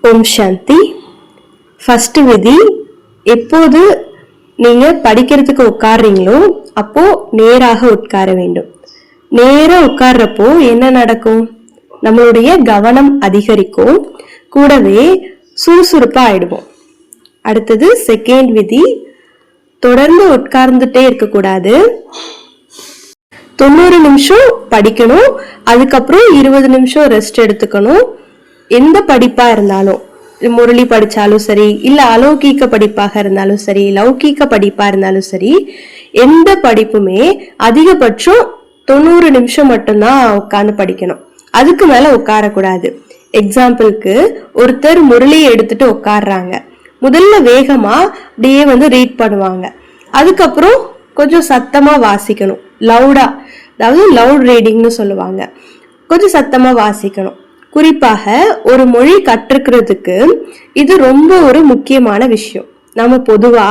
ஓம் சாந்தி. First விதி, எப்போது நீங்க படிக்கிறதுக்கு உட்கார்றீங்களோ அப்போ நேராக உட்கார வேண்டும். நேரா உட்கார்றப்போ என்ன நடக்கும்? நம்மளுடைய கவனம் அதிகரிக்கும், கூடவே சுறுசுறுப்பா ஆயிடுவோம். அடுத்தது செகண்ட் விதி, தொடர்ந்து உட்கார்ந்துட்டே இருக்கக்கூடாது. 90 நிமிஷம் படிக்கணும், அதுக்கப்புறம் 20 நிமிஷம் ரெஸ்ட் எடுத்துக்கணும். எந்த படிப்பா இருந்தாலும், முரளி படிச்சாலும் சரி, இல்ல அலௌகீக படிப்பாக இருந்தாலும் சரி, லௌகீக படிப்பா இருந்தாலும் சரி, எந்த படிப்புமே அதிகபட்சம் 90 நிமிஷம் மட்டும்தான் உட்கார்ந்து படிக்கணும். அதுக்கு மேல உட்காரக்கூடாது. எக்ஸாம்பிளுக்கு, ஒருத்தர் முரளியை எடுத்துட்டு உட்கார்றாங்க. முதல்ல வேகமா அப்படியே ரீட் பண்ணுவாங்க. அதுக்கப்புறம் கொஞ்சம் சத்தமா வாசிக்கணும், லவுடா, அதாவது லவுட் ரீடிங்னு சொல்லுவாங்க. கொஞ்சம் சத்தமா வாசிக்கணும். குறிப்பாக ஒரு மொழி கற்றுக்கிறதுக்கு இது ரொம்ப ஒரு முக்கியமான விஷயம். நம்ம பொதுவா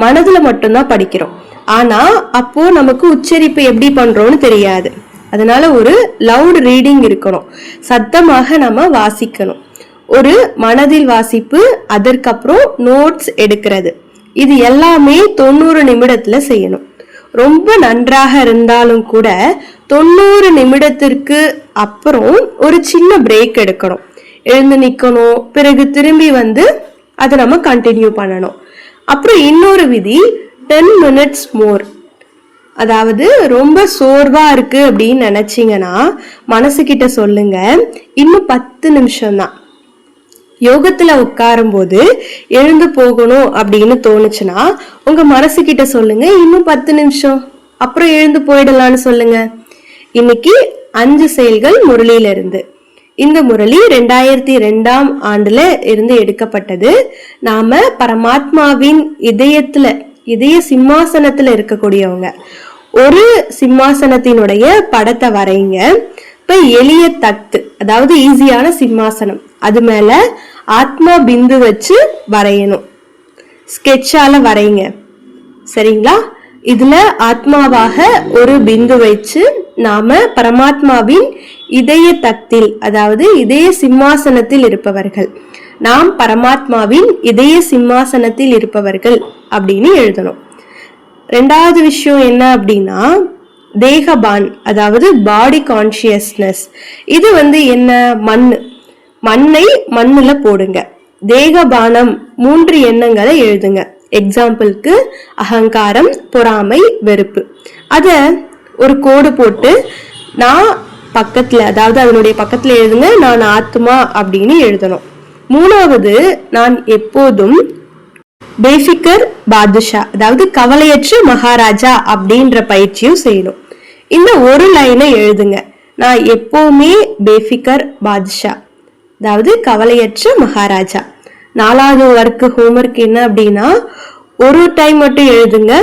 மனதுல மட்டும்தான் படிக்கிறோம், ஆனா அப்போ நமக்கு உச்சரிப்பு எப்படி பண்றோம்னு தெரியாது. அதனால ஒரு லவுட் ரீடிங் இருக்கணும், சத்தமாக நம்ம வாசிக்கணும். ஒரு மனதில் வாசிப்பு, அதற்கப்புறம் நோட்ஸ் எடுக்கிறது, இது எல்லாமே 90 நிமிடத்துல செய்யணும். ரொம்ப நன்றாக இருந்தாலும் கூட 90 நிமிடத்திற்கு அப்புறம் ஒரு சின்ன பிரேக் எடுக்கணும், எழுந்து நிக்கணும், பிறகு திரும்பி அதை நம்ம கண்டினியூ பண்ணணும். அப்புறம் இன்னொரு விதி, 10 minutes more. அதாவது ரொம்ப சோர்வா இருக்கு அப்படின்னு நினைச்சீங்கன்னா மனசுகிட்ட சொல்லுங்க, இன்னும் 10 நிமிஷம் தான். யோகத்துல உட்காரும் போது எழுந்து போகணும் அப்படின்னு தோணுச்சுன்னா உங்க மனசு கிட்ட சொல்லுங்க, இன்னும் 10 நிமிஷம், அப்புறம் எழுந்து போயிடலான்னு சொல்லுங்க. இன்னைக்கு 5 செயல்கள் முரளியில இருந்து. இந்த முரளி 2002ஆம் ஆண்டுல இருந்து எடுக்கப்பட்டது. நாம பரமாத்மாவின் இதய சிம்மாசனத்துல இருக்கக்கூடியவங்க. ஒரு சிம்மாசனத்தினுடைய படத்தை வரைங்க. இப்ப எளிய தட்டு, அதாவது ஈஸியான சிம்மாசனம், அது மேல ஆத்மா பிந்து வச்சு வரையணும். ஸ்கெட்சால வரைங்க, சரிங்களா? இதுல ஆத்மாவாக ஒரு பிந்து வச்சு நாம பரமாத்மாவின் இதய தக்தில், அதாவது இதய சிம்மாசனத்தில் இருப்பவர்கள், நாம் பரமாத்மாவின் இதய சிம்மாசனத்தில் இருப்பவர்கள் அப்படின்னு எழுதணும். ரெண்டாவது விஷயம் என்ன அப்படின்னா, தேகபான், அதாவது பாடி கான்சியஸ்னஸ். இது என்ன? மண்ணை மண்ணுல போடுங்க. தேகபானம் 3 எண்ணங்களை எழுதுங்க. எக்ஸாம்பிளுக்கு, அகங்காரம், பொறாமை, வெறுப்பு. அத ஒரு கோடு போட்டு நான் பக்கத்துல, அதாவது அதனுடைய பக்கத்துல எழுதுங்க, நான் ஆத்மா அப்படின்னு எழுதணும். மூணாவது, நான் எப்போதும் பேஃபிகர் பாதுஷா, அதாவது கவலையற்ற மகாராஜா அப்படின்ற பயிற்சியும் செய்யணும். இந்த ஒரு லைனை எழுதுங்க, நான் எப்பவுமே பேஃபிகர் பாதுஷா, அதாவது கவலையற்ற மகாராஜா. 4வது ஹோம்ஒர்க் என்ன அப்படின்னா, ஒரு டைம் மட்டும் எழுதுங்க,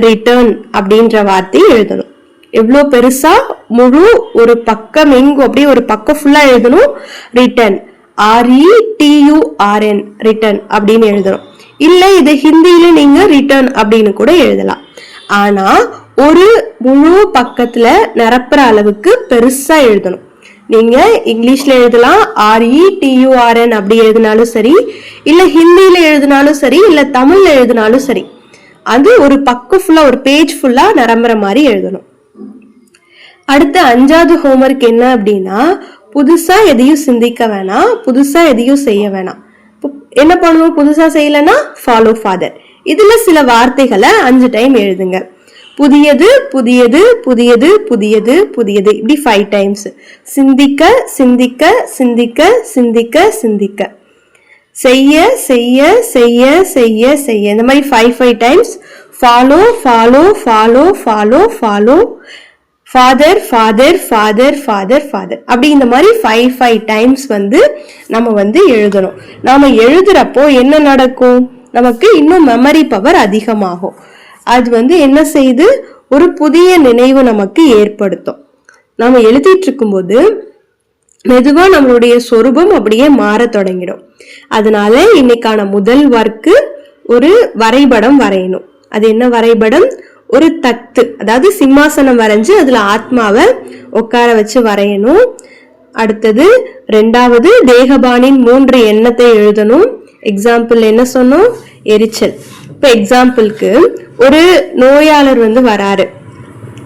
ரிட்டர்ன் அப்படின்ற வார்த்தையை எழுதணும். எவ்வளோ பெருசா, முழு ஒரு பக்கம் எங்கும் அப்படியே ஒரு பக்கம் ஃபுல்லா எழுதணும். ரிட்டர்ன், RETURN, ரிட்டர்ன் அப்படின்னு எழுதணும். இல்ல இது ஹிந்தியில நீங்க ரிட்டர்ன் அப்படின்னு கூட எழுதலாம். ஆனா ஒரு முழு பக்கத்துல நிரப்புற அளவுக்கு பெருசா எழுதணும். நீங்க இங்கிலீஷ்ல எழுதலாம், RETURN அப்படி எழுதினாலும் சரி, இல்ல ஹிந்தியில எழுதினாலும் சரி, இல்ல தமிழ்ல எழுதினாலும் சரி, அது ஒரு பக்கம் ஃபுல்லா, ஒரு பேஜ் ஃபுல்லா நிரம்புற மாதிரி எழுதணும். அடுத்த 5வது ஹோம்ஒர்க் என்ன அப்படின்னா, புதுசா எதையும் சிந்திக்க வேணாம், புதுசா எதையும் செய்ய வேணாம். என்ன பண்ணுவோம்? புதுசா செய்யலன்னா ஃபாலோ ஃபாதர். இதுல சில வார்த்தைகளை 5 டைம் எழுதுங்க. புதியது, புதியது, புதியது, புதியது, புதியது, இப்படி 5 டைம்ஸ். சிந்திக்க, சிந்திக்க, சிந்திக்க, சிந்திக்க, சிந்திக்க. செய்ய, செய்ய, செய்ய, செய்ய, செய்ய, இந்த மாதிரி 5 times. Follow, follow, follow, follow, follow, father, father, father, father, father, அப்படி இந்த மாதிரி 5 டைம்ஸ் நம்ம எழுதணும். நாம எழுதுறப்போ என்ன நடக்கும்? நமக்கு இன்னும் மெமரி பவர் அதிகமாகும். அது என்ன செய்து, ஒரு புதிய நினைவு நமக்கு ஏற்படுத்தும். நாம எழுதிட்டு இருக்கும்போது மெதுவா நம்மளுடைய சொரூபம் அப்படியே மாற தொடங்கிடும். அதனால இன்னைக்கான முதல் ஒர்க்கு, ஒரு வரைபடம் வரையணும். அது என்ன வரைபடம்? ஒரு தட்டு, அதாவது சிம்மாசனம் வரைஞ்சு அதுல ஆத்மாவை உட்கார வச்சு வரையணும். அடுத்தது ரெண்டாவது தேகபானின் 3 எண்ணத்தை எழுதணும். எக்ஸாம்பிள் என்ன சொன்னோம்? எரிச்சல். இப்ப எக்ஸாம்பிளுக்கு ஒரு நோயாளர் வராரு,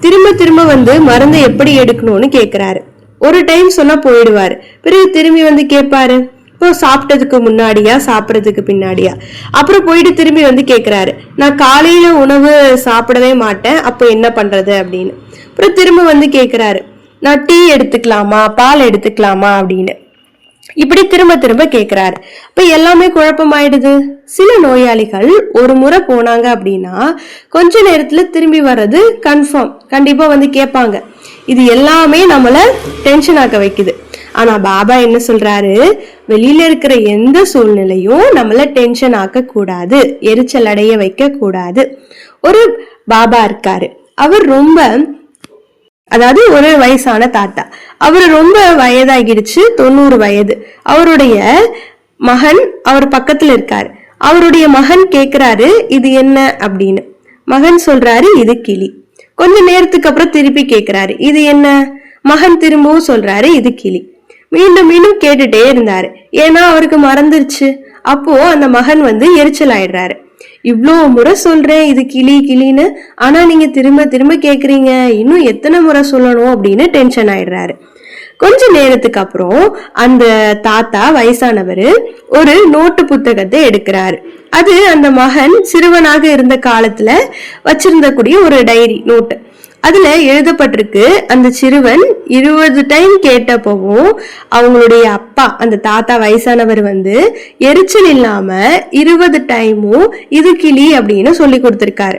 திரும்ப திரும்ப மருந்து எப்படி எடுக்கணும்னு கேக்குறாரு. ஒரு டைம் சொன்னா போயிடுவாரு, பிறகு திரும்பி கேட்பாரு, இப்போ சாப்பிட்டதுக்கு முன்னாடியா சாப்பிட்றதுக்கு பின்னாடியா, அப்புறம் போயிட்டு திரும்பி கேக்குறாரு, நான் காலையில உணவு சாப்பிடவே மாட்டேன், அப்போ என்ன பண்றது அப்படின்னு. அப்புறம் திரும்ப கேக்குறாரு, நான் டீ எடுத்துக்கலாமா பால் எடுத்துக்கலாமா அப்படின்னு. இப்படி திரும்ப திரும்ப கேக்குறாரு. இப்ப எல்லாமே குழப்பமாயிடுது. சில நோயாளிகள் ஒரு முறை போனாங்க அப்படின்னா கொஞ்ச நேரத்துல திரும்பி வர்றது கண்டிப்பா கேட்பாங்க. இது எல்லாமே நம்மள டென்ஷன் ஆக்க வைக்குது. ஆனா பாபா என்ன சொல்றாரு, வெளியில இருக்கிற எந்த சூழ்நிலையும் நம்மள டென்ஷன் ஆக்க கூடாது, எரிச்சல் அடைய வைக்க கூடாது. ஒரு பாபா இருக்காரு, அவர் ரொம்ப அதாவது ஒரு வயசான தாத்தா, அவரு ரொம்ப வயதாகிடுச்சு, 90 வயது. அவருடைய மகன் அவர் பக்கத்துல இருக்காரு. அவருடைய மகன் கேக்குறாரு, இது என்ன அப்படின்னு. மகன் சொல்றாரு, இது கிளி. கொஞ்ச நேரத்துக்கு அப்புறம் திருப்பி கேக்குறாரு, இது என்ன. மகன் திரும்பவும் சொல்றாரு, இது கிளி. மீண்டும் மீண்டும் கேட்டுட்டே இருந்தாரு, ஏன்னா அவருக்கு மறந்துருச்சு. அப்போ அந்த மகன் எரிச்சல் ஆயிடுறாரு. இவ்வளோ முறை சொல்றேன் இது கிளி கிளின்னு, ஆனா நீங்க திரும்ப திரும்ப கேக்குறீங்க, இன்னும் எத்தனை முறை சொல்லணும் அப்படின்னு டென்ஷன் ஆயிடுறாரு. கொஞ்ச நேரத்துக்கு அப்புறம் அந்த தாத்தா வயசானவரு ஒரு நோட்டு புத்தகத்தை எடுக்கிறாரு. அது அந்த மகன் சிறுவனாக இருந்த காலத்துல வச்சிருந்த கூடிய ஒரு டைரி நோட்டு. அதுல எழுதப்பட்டிருக்கு, அந்த சிறுவன் 20 டைம் கேட்டப்பவும் அவங்களுடைய அப்பா அந்த தாத்தா வயசானவர் எரிச்சல் இல்லாம 20 டைமும் இது கிளி அப்படின்னு சொல்லி கொடுத்திருக்காரு.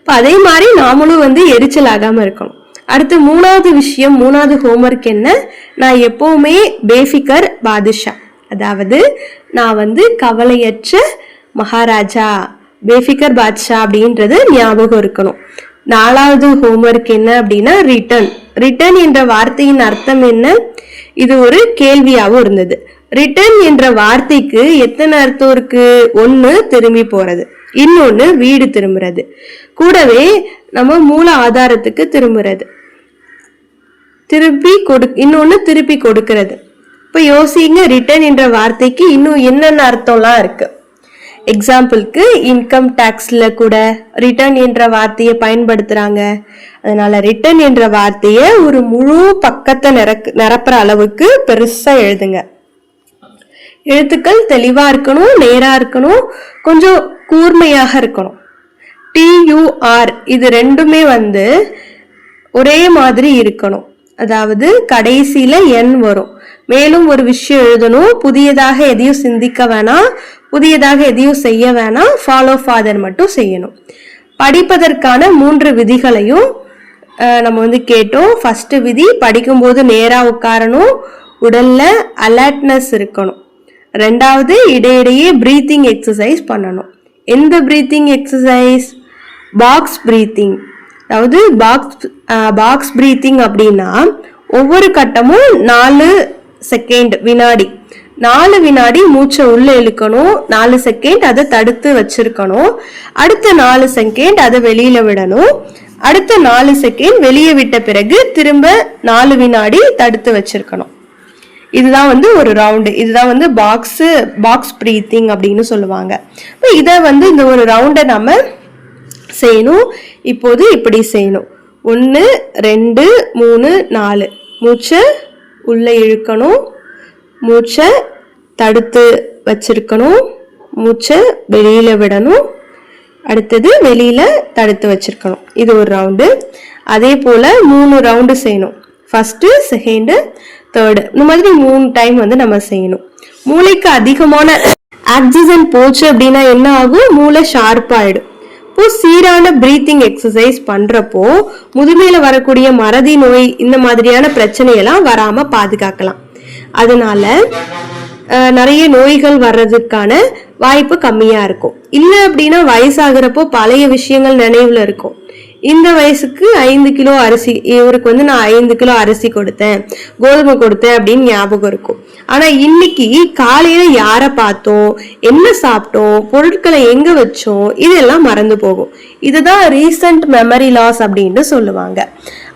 இப்ப அதே மாதிரி நாமளும் எரிச்சல் ஆகாம இருக்கணும். அடுத்து மூணாவது விஷயம், மூணாவது ஹோம்ஒர்க் என்ன, நான் எப்பவுமே பேஃபிகர் பாதுஷா, அதாவது நான் கவலையற்ற மகாராஜா, பேஃபிகர் பாத்ஷா அப்படின்றது ஞாபகம் இருக்கணும். நாலாவது ஹோம்ஒர்க் என்ன அப்படின்னா ரிட்டர்ன். ரிட்டர்ன் என்ற வார்த்தையின் அர்த்தம் என்ன? இது ஒரு கேள்வியாகவும் இருந்தது. ரிட்டர்ன் என்ற வார்த்தைக்கு எத்தனை அர்த்தம் இருக்கு? ஒன்னு திரும்பி போறது, இன்னொன்னு வீடு திரும்புறது, கூடவே நம்ம மூல ஆதாரத்துக்கு திரும்புறது, இன்னொன்னு திருப்பி கொடுக்கிறது. இப்ப யோசிங்க, ரிட்டர்ன் என்ற வார்த்தைக்கு இன்னும் என்னென்ன அர்த்தம்லாம் இருக்கு. எக்ஸாம்பிளுக்கு இன்கம் டாக்ஸ்ல கூட ரிட்டர்ன் என்ற வார்த்தையை பயன்படுத்துறாங்க. அதனால ரிட்டர்ன் என்ற வார்த்தையை ஒரு முழு பக்கத்தை நிரப்புற அளவுக்கு பெருசா எழுதுங்க. எழுத்துக்கள் தெளிவா இருக்கணும், நேரா இருக்கணும், கொஞ்சம் கூர்மையாக இருக்கணும். TUR இது ரெண்டுமே ஒரே மாதிரி இருக்கணும். அதாவது கடைசியில N வரும். மேலும் ஒரு விஷயம் எழுதணும், புதியதாக எதையும் சிந்திக்க வேணாம், புதியதாக எதையும் செய்ய வேணாம், ஃபாலோ ஃபாதர் மட்டும் செய்யணும். படிப்பதற்கான 3 விதிகளையும் நம்ம கேட்டோம். ஃபர்ஸ்ட் விதி, படிக்கும்போது நேரா உட்காரணும், உடல்ல அலர்ட்னஸ் இருக்கணும். ரெண்டாவது, இடையிடையே பிரீத்திங் எக்ஸசைஸ் பண்ணணும். எந்த பிரீத்திங் எக்ஸசைஸ்? Box breathing. அதாவது பாக்ஸ் பிரீத்திங் அப்படின்னா ஒவ்வொரு கட்டமும் 4 செகண்ட் வினாடி, 4 வினாடி மூச்சை உள்ள இழுக்கணும், 4 செகண்ட் அதை தடுத்து வச்சிருக்கணும், அடுத்த 4 செகண்ட் அதை வெளியில விடணும், அடுத்த 4 செகண்ட் வெளியே விட்ட பிறகு திரும்ப 4 வினாடி தடுத்து வச்சிருக்கணும். இதுதான் ஒரு ரவுண்டு. இதுதான் பாக்ஸ் பிரீத்திங் அப்படின்னு சொல்லுவாங்க. இதை இந்த ஒரு ரவுண்டை நம்ம செய்யணும். இப்போது இப்படி செய்யணும். 1 2 3 4 மூச்சை உள்ள இழுக்கணும், மூச்சை தடுத்து வச்சிருக்கணும், மூச்சை வெளியில விடணும், அடுத்தது வெளியில தடுத்து வச்சிருக்கணும். இது ஒரு ரவுண்டு. அதே போல 3 ரவுண்டு செய்யணும். ஃபர்ஸ்ட், செகண்ட், தேர்டு, இந்த மாதிரி 3 டைம் நம்ம செய்யணும். மூளைக்கு அதிகமான ஆக்சிஜன் போச்சு அப்படின்னா என்ன ஆகும்? மூளை ஷார்ப் ஆயிடும். இப்போ சீரான பிரீத்திங் எக்ஸசைஸ் பண்றப்போ முதுமையில வரக்கூடிய மறதி நோய், இந்த மாதிரியான பிரச்சனையெல்லாம் வராம பாதுகாக்கலாம். அதனால நிறைய நோய்கள் வர்றதுக்கான வாய்ப்பு கம்மியா இருக்கும். இல்லை அப்படின்னா வயசாகிறப்போ பழைய விஷயங்கள் நினைவுல இருக்கும். இந்த வயசுக்கு 5 கிலோ அரிசி, இவருக்கு வந்து நான் 5 கிலோ அரிசி கொடுத்தேன், கோதுமை கொடுத்தேன் அப்படின்னு ஞாபகம் இருக்கும். ஆனா இன்னைக்கு காலையில யார பார்த்தோம், என்ன சாப்பிட்டோம், பொருட்களை எங்க வச்சோம், இதெல்லாம் மறந்து போகும். இதுதான் ரீசன்ட் மெமரி லாஸ் அப்படின்னு சொல்லுவாங்க.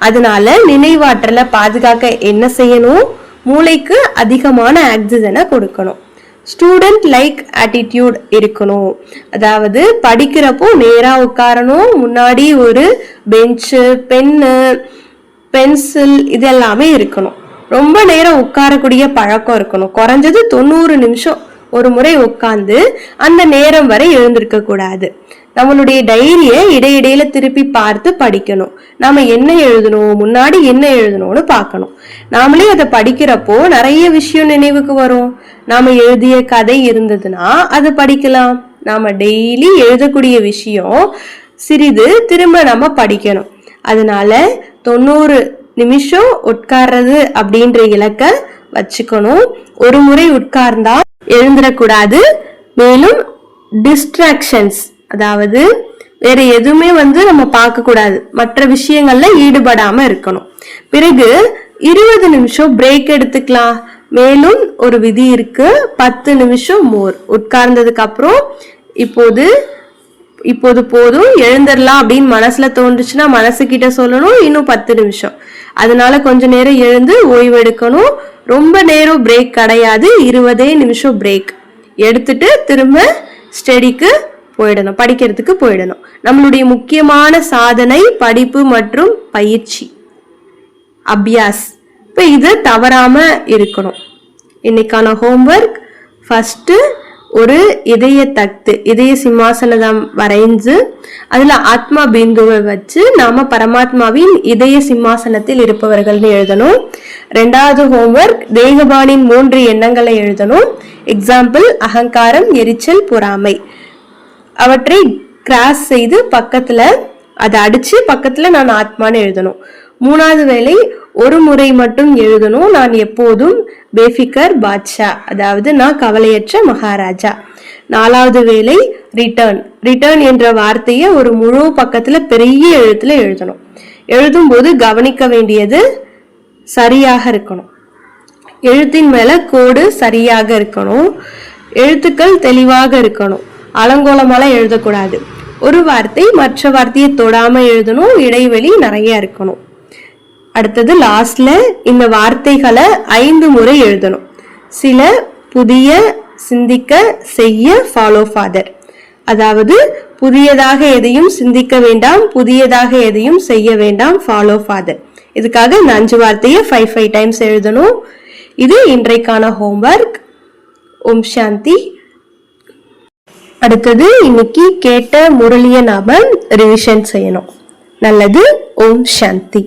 அதனால நினைவாற்றலை பாதுகாக்க என்ன செய்யணும், மூளைக்கு அதிகமான ஆக்சிஜனை கொடுக்கணும். ஸ்டூடெண்ட் லைக் ஆட்டிடியூட் இருக்கணும். அதாவது படிக்கிறப்போ நேரா உட்காரணும், முன்னாடி ஒரு பெஞ்சு, பென்னு, பென்சில் இதெல்லாமே இருக்கணும். ரொம்ப நேரம் உட்காரக்கூடிய பழக்கம் இருக்கணும். குறைஞ்சது 90 நிமிஷம் ஒரு முறை உட்கார்ந்து அந்த நேரம் வரை எழுந்திருக்க கூடாது. நம்மளுடைய டைரியை இடையிடையில திருப்பி பார்த்து படிக்கணும். நாம என்ன எழுதணும், முன்னாடி என்ன எழுதணும்னு பார்க்கணும். நாமளே அதை படிக்கிறப்போ நிறைய விஷயம் நினைவுக்கு வரும். நாம எழுதிய கதை இருந்ததுன்னா அதை படிக்கலாம். நாம டெய்லி எழுதக்கூடிய விஷயம் சிறிது திரும்ப நம்ம படிக்கணும். அதனால 90 நிமிஷம் உட்கார்றது அப்படின்ற இலக்க வச்சுக்கணும். ஒரு முறை உட்கார்ந்தா எழுந்திரக்கூடாது. மேலும் டிஸ்ட்ராக்ஷன்ஸ், அதாவது வேற எதுவுமே வந்து நம்ம பார்க்க கூடாது, மற்ற விஷயங்கள்ல ஈடுபடாம இருக்கணும். பிறகு 20 நிமிஷம் பிரேக் எடுத்துக்கலாம். மேலும் ஒரு விதி இருக்கு, 10 நிமிஷம் மோர். உட்கார்ந்ததுக்கு அப்புறம் இப்போது போதும், எழுந்திரலாம் அப்படின்னு மனசுல தோன்றுச்சுன்னா மனசுகிட்ட சொல்லணும், இன்னும் 10 நிமிஷம். அதனால கொஞ்ச நேரம் எழுந்து ஓய்வு எடுக்கணும். ரொம்ப நேரம் பிரேக் கிடையாது, 20 நிமிஷம் பிரேக் எடுத்துட்டு திரும்ப ஸ்டடிக்கு போயிடணும், படிக்கிறதுக்கு போயிடணும். நம்மளுடைய முக்கியமான சாதனை படிப்பு மற்றும் பயிற்சி, அபியாஸ். இப்போ இது தவறாம இருக்கணும். இன்னைக்கான ஹோம்ஒர்க், ஃபர்ஸ்ட் ஒரு இதய சிம்மாசனம் வரைஞ்சு அதுல ஆத்மா பிந்துவை வச்சு நாம பரமாத்மாவின் இதய சிம்மாசனத்தில் இருப்பவர்கள்னு எழுதணும். ரெண்டாவது ஹோம்ஒர்க், தேகபானின் 3 எண்ணங்களை எழுதணும். எக்ஸாம்பிள், அகங்காரம், எரிச்சல், பொறாமை. அவற்றை கிராஸ் செய்து பக்கத்துல அதை அடிச்சு பக்கத்துல நான் ஆத்மான்னு எழுதணும். மூணாவது வேலை, ஒரு முறை மட்டும் எழுதணும், நான் எப்போதும் பேஃபிகர் பாட்ஷா, அதாவது நான் கவலையற்ற மகாராஜா. நாலாவது வேலை, ரிட்டர்ன் என்ற வார்த்தையை ஒரு முழு பக்கத்துல பெரிய எழுத்துல எழுதணும். எழுதும் போது கவனிக்க வேண்டியது சரியாக இருக்கணும். எழுத்தின் மேல கோடு சரியாக இருக்கணும். எழுத்துக்கள் தெளிவாக இருக்கணும். அலங்கோலமாலாம் எழுதக்கூடாது. ஒரு வார்த்தை மற்ற வார்த்தையை தொடாம எழுதணும். இடைவெளி நிறைய இருக்கணும். அடுத்தது லாஸ்ட்ல இந்த வார்த்தைகளை 5 முறை எழுதணும். சில புதிய, சிந்திக்க, செய்ய, ஃபாலோ ஃபாதர். அதாவது புதியதாக எதையும் சிந்திக்க வேண்டாம், புதியதாக எதையும் செய்ய வேண்டாம், ஃபாலோ ஃபாதர். இதுக்காக இந்த 5 வார்த்தையை 5 டைம்ஸ் எழுதணும். இது இன்றைக்கான ஹோம்ஒர்க். ஓம் சாந்தி. அடுத்தது இன்னைக்கு கேட்ட முரளியை நாம ரிவிஷன் செய்யணும். நல்லது. ஓம் சாந்தி.